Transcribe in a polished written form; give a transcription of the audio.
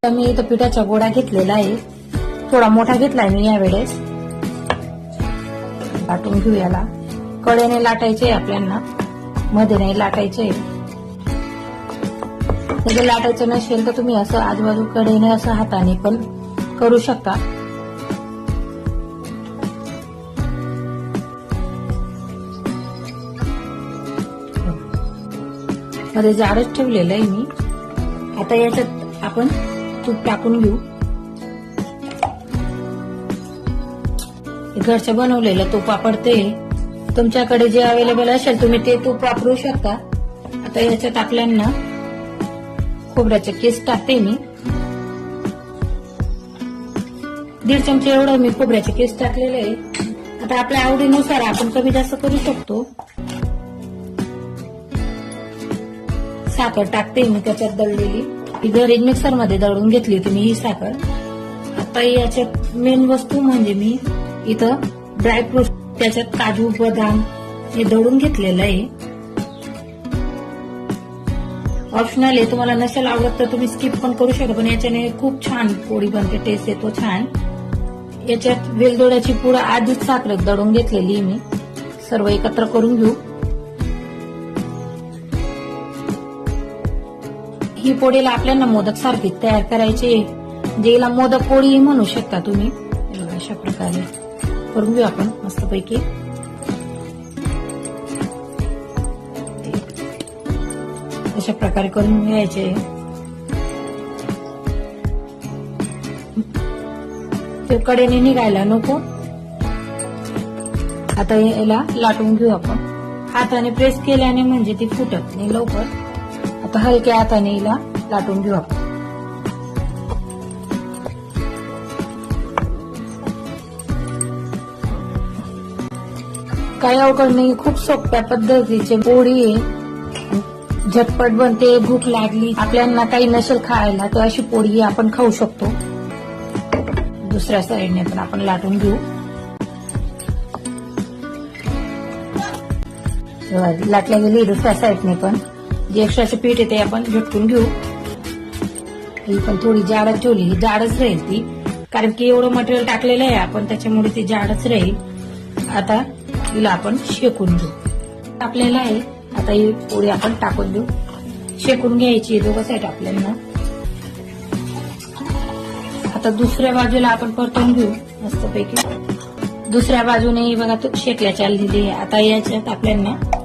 तर मी इथं पिठाचा गोळा घेतलेला आहे, थोडा मोठा घेतलाय मी यावेळेस. लाटून घेऊ याला. कडेने लाटायचे आपल्याला, मध्ये नाही लाटायचे. जर लाटायचं नसेल तर तुम्ही असं आजूबाजू कडेने असं हाताने पण करू शकता. मध्ये जाडच ठेवलेलं आहे मी. आता याच्यात आपण तूप टाकून घेऊ. घरचं बनवलेलं तूप वापरते. तुमच्याकडे जे अवेलेबल असेल तुम्ही ते तूप वापरू शकता. आता याच्यात आपल्याला खोबऱ्याचे किस टाकते मी. 1.5 चमचे एवढं मी खोबऱ्याचे किस टाकलेले आहे. आता आपल्या आवडीनुसार आपण कमी जास्त करू शकतो. साखर टाकते मी त्याच्यात दळलेली. ही घरी मिक्सर मध्ये दळून घेतली होती मी ही साखर. आता याच्यात मेन वस्तू म्हणजे मी इथं ड्रायफ्रूट, त्याच्यात काजू बदाम हे दळून घेतलेलं आहे. ऑप्शनल आहे, तुम्हाला नसेल आवडत तर तुम्ही स्किप पण करू शकता, पण याच्याने खूप छान पोळी बनते, टेस्ट येतो छान. याच्यात वेलदोड्याची पूड आधीच साखरेत दळून घेतलेली मी. सर्व एकत्र करून घेऊ. ही पोळीला आपल्याला मोदक सारखी तयार करायची, म्हणजे याला मोदक पोळी म्हणू शकता तुम्ही. अशा प्रकारे करून घेऊ आपण मस्तपैकी. अशा प्रकारे करून घ्यायचे. ते कडेने निघायला नको. आता याला लाटून घेऊ आपण. हाताने प्रेस केल्याने म्हणजे ती फुटत नाही लवकर. आता हलक्या हाताने हिला लाटून घेऊ आपण. काही अवघड नाही, खूप सोप्या पद्धतीची पोळी आहे. झटपट बनते. भूक लागली आपल्याला काही नसेल खायला तर अशी पोळी आपण खाऊ शकतो. दुसऱ्या साईडने पण आपण लाटून घेऊ. लाटल्या गेली दुसऱ्या साईडने पण. जे एक्स्ट्राचं पीठ आहे ते आपण झटकून घेऊ. ही पण थोडी जाडच ठेवली, ही जाडच राहील ती, कारण की एवढं मटेरियल टाकलेलं आहे आपण, त्याच्यामुळे ती जाडच राहील. आता हिला आपण शेकून घेऊ. आपल्याला आहे आता ही पोळी आपण टाकून देऊ. शेकून घ्यायची दोघं साईड आपल्याला. आता दुसऱ्या बाजूला आपण परतून घेऊ मस्तपैकी. दुसऱ्या बाजूने बघा शेकल्या चाललेली आहे. आता याच्यात आपल्याला